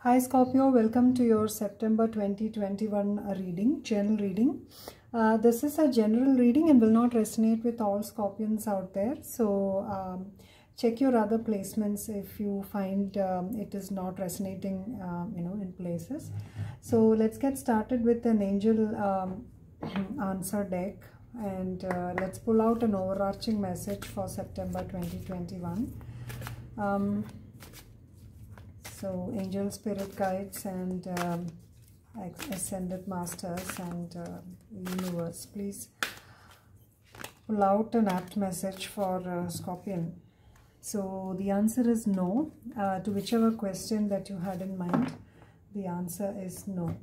Hi Scorpio, welcome to your September 2021 reading, general reading. This is a general reading and will not resonate with all Scorpions out there. So check your other placements if you find it is not resonating, in places. So let's get started with an angel answer deck, and let's pull out an overarching message for September 2021. So angel spirit guides and ascended masters and universe, please pull out an apt message for Scorpion. So the answer is no. To whichever question that you had in mind, the answer is no.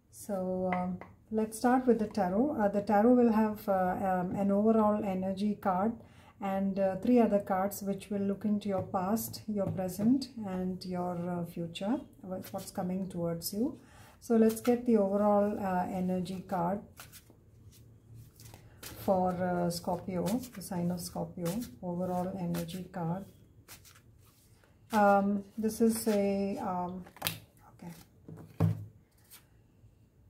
So let's start with the tarot. The tarot will have an overall energy card and 3 other cards which will look into your past, your present and your future, what's coming towards you. So let's get the overall energy card for Scorpio, the sign of Scorpio, overall energy card. This is a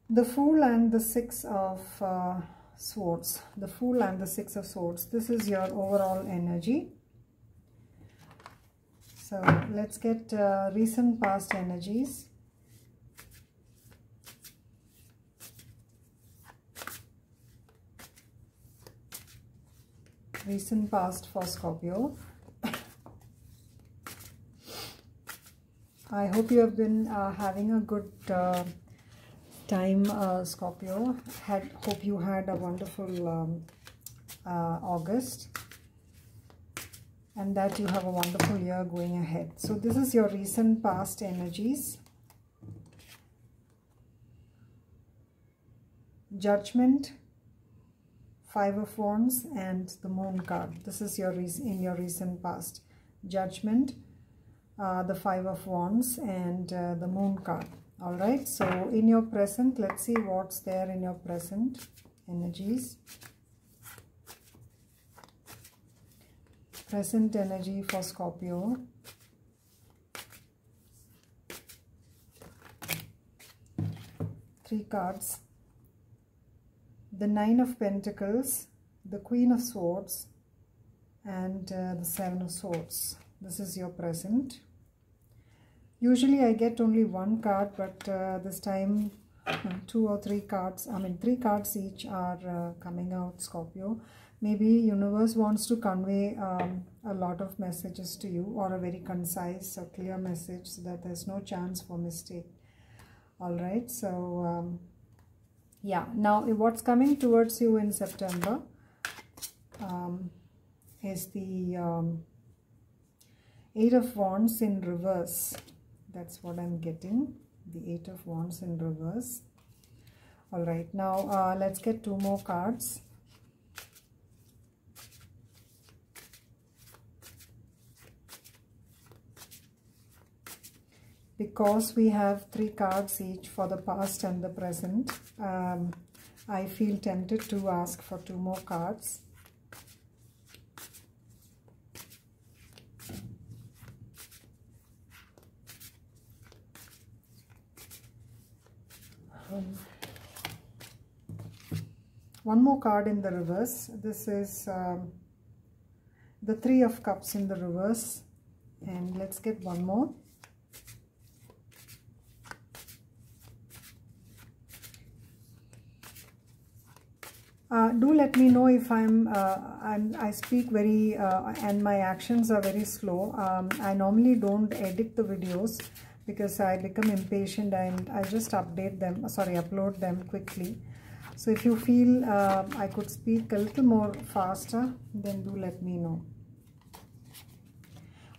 the Fool and the Six of Swords. The Fool and the Six of Swords. This is your overall energy. So let's get recent past energies. Recent past for Scorpio. I hope you have been having a good time, Scorpio. Hope you had a wonderful August and that you have a wonderful year going ahead. So this is your recent past energies. Judgment, Five of Wands and the Moon card. This is your in your recent past. Judgment, the Five of Wands and the Moon card. All right, so in your present, let's see what's there in your present energies. Present energy for Scorpio. Three cards. The Nine of Pentacles, the Queen of Swords and the Seven of Swords. This is your present. Usually I get only one card, but this time 2 or 3 cards, 3 cards each are coming out, Scorpio. Maybe universe wants to convey a lot of messages to you, or a very concise or clear message so that there's no chance for mistake. All right, so yeah, now what's coming towards you in September is the Eight of Wands in reverse. That's what I'm getting, the Eight of Wands in reverse. All right, now let's get 2 more cards. Because we have 3 cards each for the past and the present, I feel tempted to ask for 2 more cards. One more card in the reverse. This is the Three of Cups in the reverse, and let's get one more. Do let me know if I speak very and my actions are very slow. I normally don't edit the videos because I become impatient and I just upload them quickly. So if you feel I could speak a little more faster, then do let me know.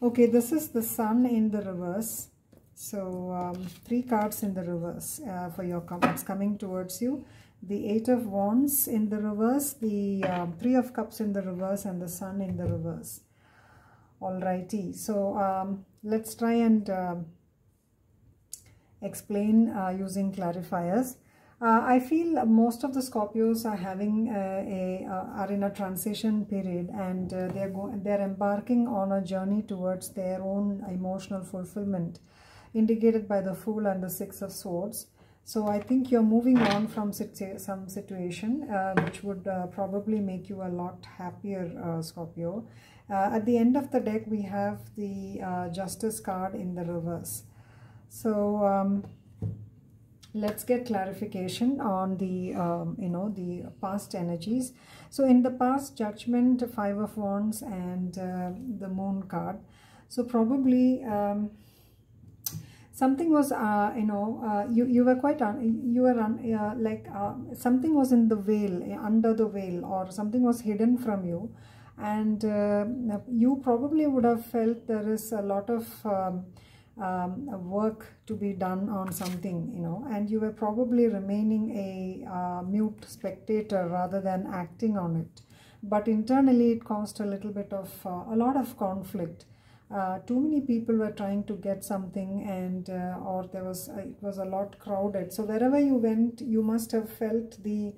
Okay, this is the Sun in the reverse. So 3 cards in the reverse for your comments coming towards you. The Eight of Wands in the reverse, the Three of Cups in the reverse and the Sun in the reverse. Alrighty, so let's try and explain using clarifiers. I feel most of the Scorpios are having are in a transition period, and they're embarking on a journey towards their own emotional fulfillment, indicated by the Fool and the Six of Swords. So I think you're moving on from some situation which would probably make you a lot happier, Scorpio. At the end of the deck, we have the Justice card in the reverse. So let's get clarification on the the past energies. So in the past, Judgment, Five of Wands, and the Moon card. So probably something was you were quite something was in the veil, under the veil, or something was hidden from you, and you probably would have felt there is a lot of work to be done on something, and you were probably remaining a mute spectator rather than acting on it. But internally it caused a little bit of a lot of conflict. Too many people were trying to get something, and or it was a lot crowded. So wherever you went, you must have felt the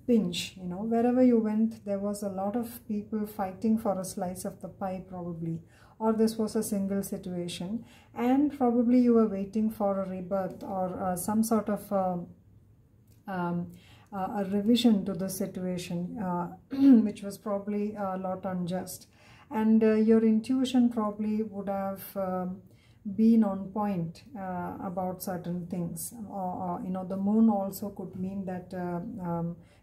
pinch. Wherever you went, there was a lot of people fighting for a slice of the pie, probably. Or this was a single situation, and probably you were waiting for a rebirth or some sort of a revision to the situation, which was probably a lot unjust. And your intuition probably would have been on point about certain things. Or the moon also could mean that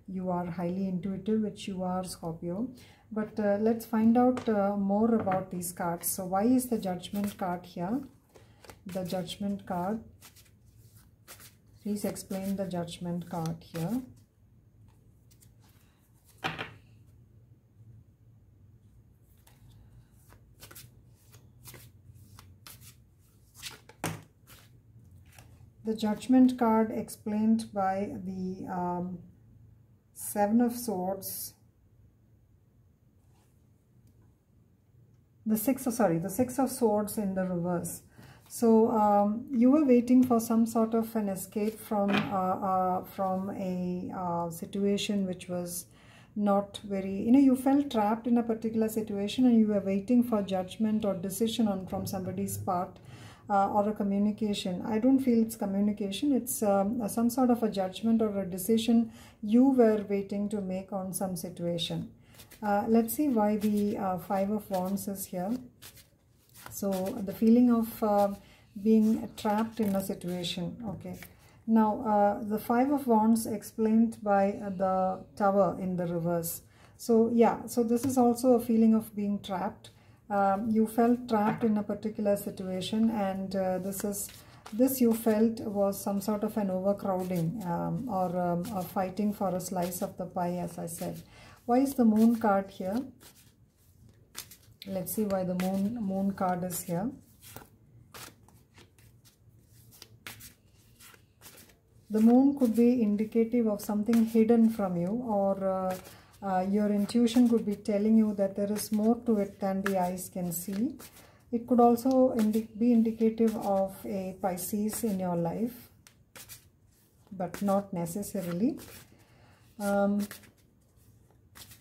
you are highly intuitive, which you are, Scorpio. But let's find out more about these cards. So why is the Judgment card here? The Judgment card. Please explain the Judgment card here. The Judgment card explained by the Seven of Swords. The Six of Swords in the reverse. So you were waiting for some sort of an escape from a situation which was not very, you felt trapped in a particular situation, and you were waiting for judgment or decision from somebody's part, or a communication. I don't feel it's communication. It's some sort of a judgment or a decision you were waiting to make on some situation. Let's see why the Five of Wands is here. So the feeling of being trapped in a situation. Okay. Now the Five of Wands explained by the Tower in the reverse. So yeah, so this is also a feeling of being trapped. You felt trapped in a particular situation, and this you felt was some sort of an overcrowding or a fighting for a slice of the pie, as I said. Why is the Moon card here? Let's see why the moon card is here. The moon could be indicative of something hidden from you, or your intuition could be telling you that there is more to it than the eyes can see. It could also be indicative of a Pisces in your life, but not necessarily.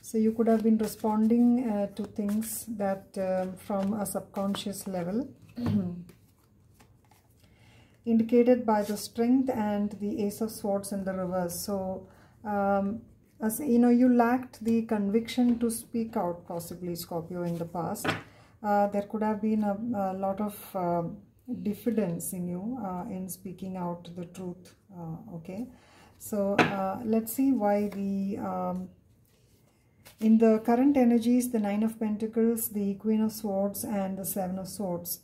So you could have been responding to things that from a subconscious level, indicated by the Strength and the Ace of Swords in the reverse. So as you lacked the conviction to speak out, possibly, Scorpio, in the past. There could have been a lot of diffidence in you in speaking out the truth. Okay, so let's see why the in the current energies, the Nine of Pentacles, the Queen of Swords, and the Seven of Swords.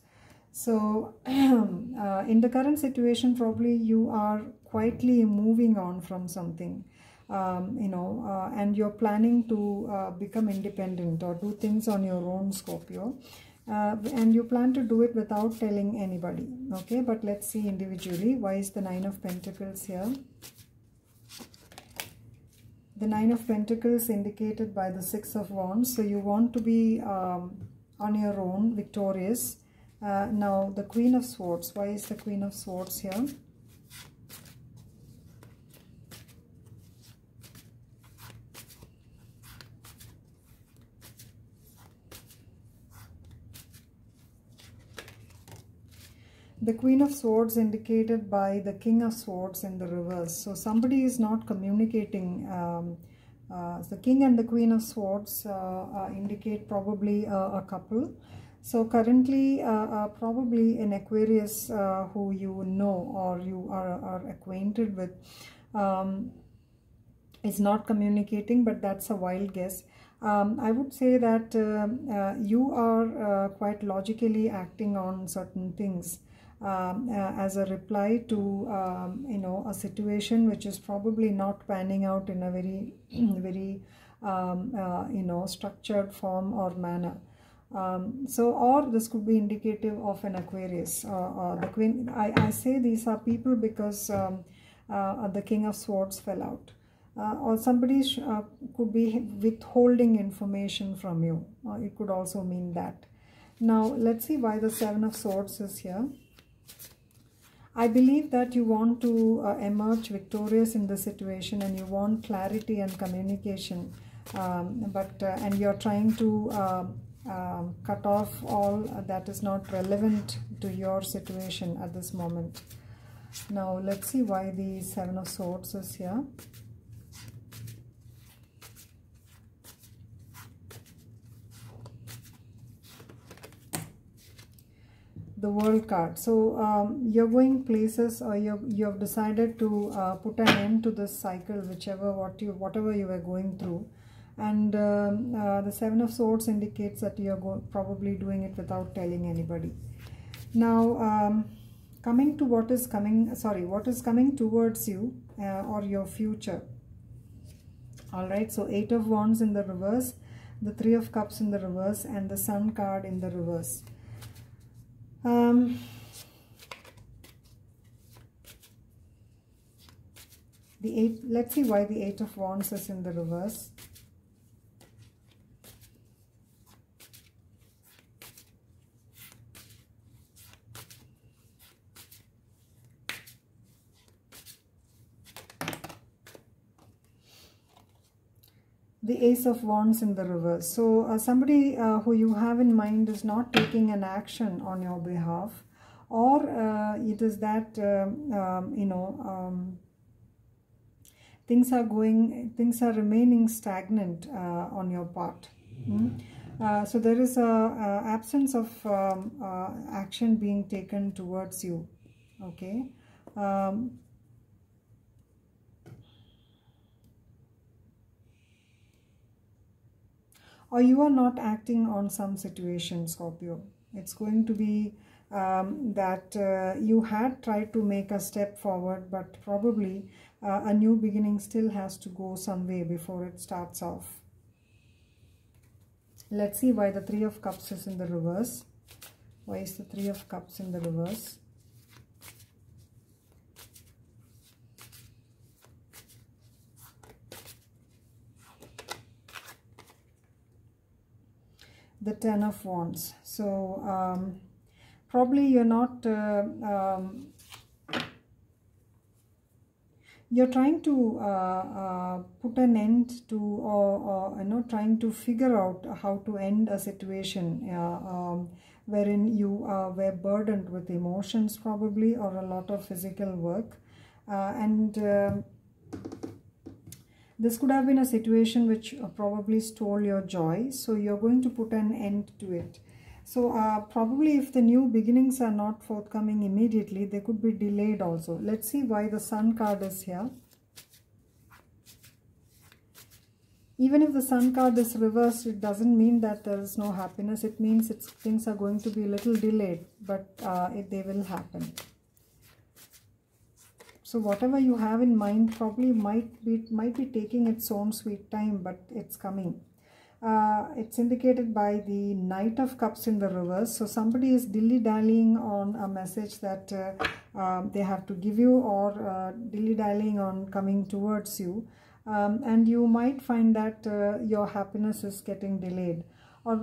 So in the current situation, probably you are quietly moving on from something, and you're planning to become independent or do things on your own, Scorpio. And you plan to do it without telling anybody. Okay, but let's see individually. Why is the Nine of Pentacles here? The Nine of Pentacles indicated by the Six of Wands. So you want to be on your own, victorious. Now the Queen of Swords. Why is the Queen of Swords here? The Queen of Swords indicated by the King of Swords in the reverse. So somebody is not communicating. The King and the Queen of Swords indicate probably a couple. So currently probably an Aquarius who you know or you are acquainted with is not communicating, but that's a wild guess. I would say that you are quite logically acting on certain things as a reply to you know, a situation which is probably not panning out in a very very you know, structured form or manner. So, or this could be indicative of an Aquarius. The Queen. I say these are people because the King of Swords fell out. Or somebody could be withholding information from you. It could also mean that. Now, let's see why the Seven of Swords is here. I believe that you want to emerge victorious in the situation and you want clarity and communication. And you're trying to cut off all that is not relevant to your situation at this moment. Now, let's see why the Seven of Swords is here. The World card. So you're going places, or you have decided to put an end to this cycle, whatever you were going through. And the Seven of Swords indicates that you're probably doing it without telling anybody. Now, coming to what is coming towards you or your future. All right. So 8 of Wands in the reverse, the 3 of Cups in the reverse, and the Sun card in the reverse. Let's see why the 8 of Wands is in the reverse. The Ace of Wands in the reverse. So somebody who you have in mind is not taking an action on your behalf, or it is that you know, things are remaining stagnant on your part. So there is a absence of action being taken towards you. Okay. Or you are not acting on some situation, Scorpio. It's going to be that you had tried to make a step forward, but probably a new beginning still has to go some way before it starts off. Let's see why the 3 of Cups is in the reverse. Why is the 3 of Cups in the reverse? The 10 of Wands. So probably you're not you're trying to put an end to, or you know, trying to figure out how to end a situation wherein you were burdened with emotions probably, or a lot of physical work, and this could have been a situation which probably stole your joy. So you're going to put an end to it. So probably if the new beginnings are not forthcoming immediately, they could be delayed also. Let's see why the Sun card is here. Even if the Sun card is reversed, it doesn't mean that there is no happiness. It means things are going to be a little delayed, but they will happen. So whatever you have in mind probably might be taking its own sweet time, but it's coming. It's indicated by the Knight of Cups in the reverse. So somebody is dilly-dallying on a message that they have to give you, or dilly-dallying on coming towards you. And you might find that your happiness is getting delayed. Or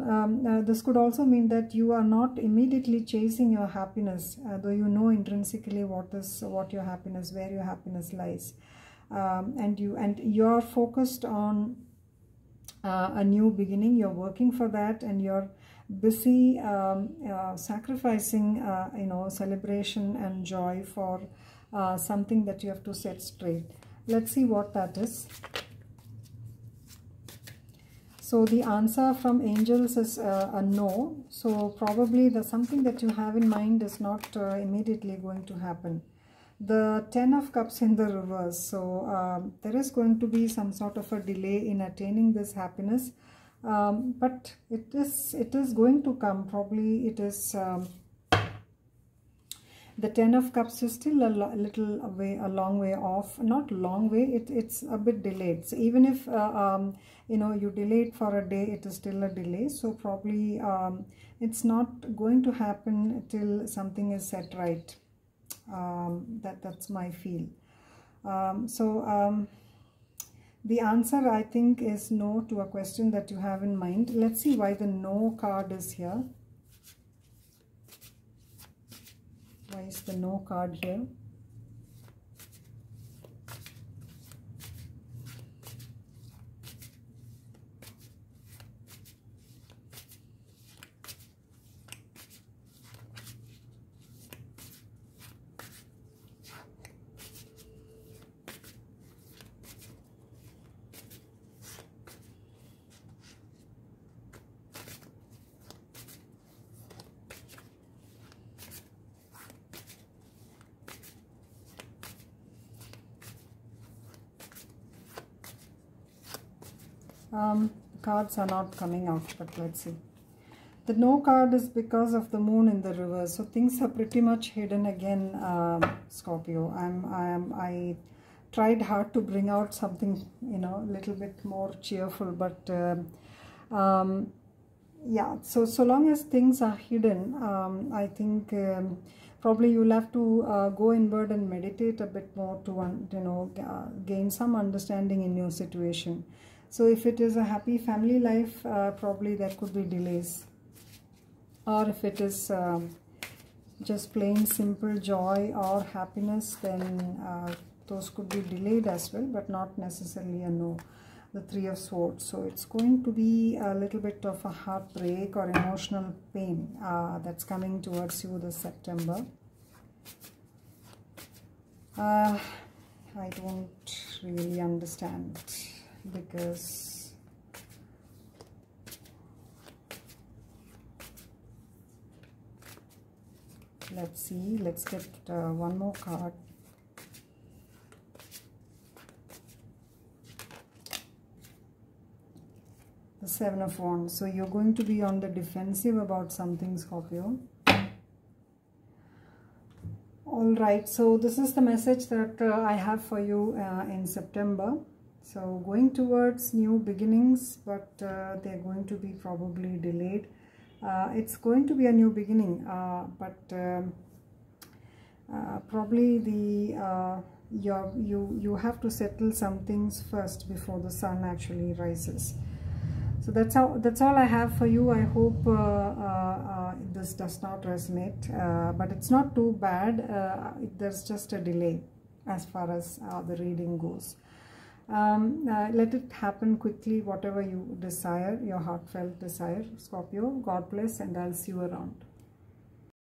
this could also mean that you are not immediately chasing your happiness, though you know intrinsically what your happiness, where your happiness lies, and you're focused on a new beginning. You're working for that, and you're busy sacrificing celebration and joy for something that you have to set straight. Let's see what that is. So the answer from angels is a no. So probably something that you have in mind is not immediately going to happen. The 10 of Cups in the reverse. So there is going to be some sort of a delay in attaining this happiness. But it is going to come. Probably it is the 10 of Cups is still a long way off. Not long way, it's a bit delayed. So even if you delayed for a day, it is still a delay. So probably it's not going to happen till something is set right. That's my feel. The answer, I think, is no to a question that you have in mind. Let's see why the no card is here. Why is the no card here? Cards are not coming out, but let's see. The no card is because of the moon in the reverse. So things are pretty much hidden again, Scorpio. I tried hard to bring out something, a little bit more cheerful, but yeah. So long as things are hidden, I think probably you'll have to go inward and meditate a bit more to gain some understanding in your situation. So if it is a happy family life, probably there could be delays. Or if it is just plain simple joy or happiness, then those could be delayed as well, but not necessarily a no. The 3 of Swords. So it's going to be a little bit of a heartbreak or emotional pain that's coming towards you this September. I don't really understand, because let's see, let's get one more card. The 7 of Wands. So you're going to be on the defensive about something, Scorpio. Alright, so this is the message that I have for you in September. So going towards new beginnings, but they're going to be probably delayed. It's going to be a new beginning, but probably you have to settle some things first before the sun actually rises. So that's all I have for you. I hope this does not resonate, but it's not too bad. There's just a delay as far as the reading goes. Let it happen quickly, whatever you desire, your heartfelt desire, Scorpio. God bless, and I'll see you around.